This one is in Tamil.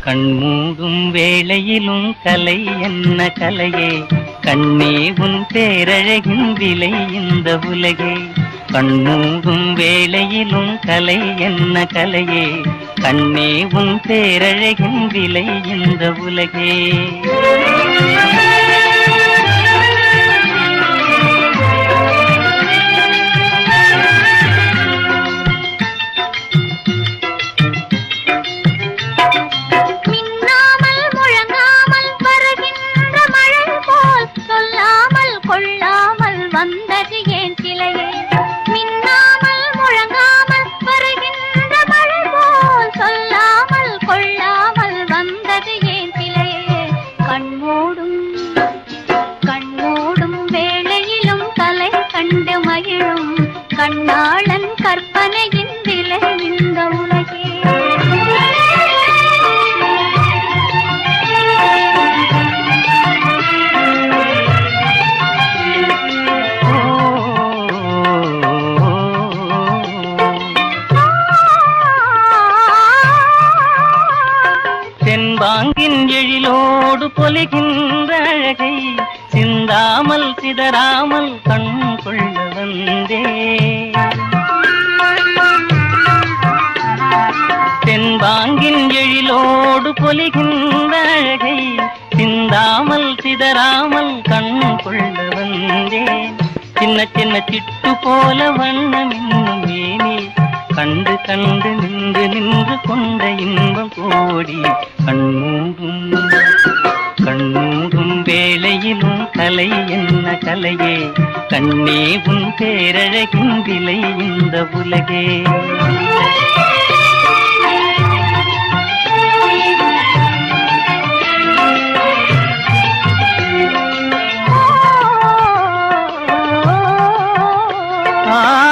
கண்மூடும் வேளையிலும் கலை என்ன கலையே, கண்ணே உன் பேரழகின் விலை இந்த உலகே. கண்மூடும் வேளையிலும் கலை என்ன கலையே, கண்ணே உன் பேரழகின் விலை இந்த உலகே. வந்தது ஏன் சிலையே, மின்னாமல் முழங்காமல் வருகின்ற மழை போல் சொல்லாமல் கொள்ளாமல் வந்தது ஏன் சிலையே. கண்ணோடும் வேளையிலும் கலை கண்டு மகிழும் கண்ணாளன் கற்பனையின் விலை இந்த உலகே. தென்பாங்கின் எழிலோடு பொலிகின்ற அழகை சிந்தாமல் சிதறாமல் கண் கொள்ள வந்தே. தென்பாங்கின் எழிலோடு பொலிகின்ற அழகை சிந்தாமல் சிதறாமல் கண் கொள்ள வந்தேன். சின்ன சின்ன சிட்டு போல வண்ணம் இன்னும் மேனே, கண்டு கண்டு நின்று நின்று கொண்ட இன்பம் கோடி. கண்மூடும் வேளையிலும் கலை என்ன கலையே, கண்ணே உன் பேரழகின் விலை இந்த உலகே. ஆ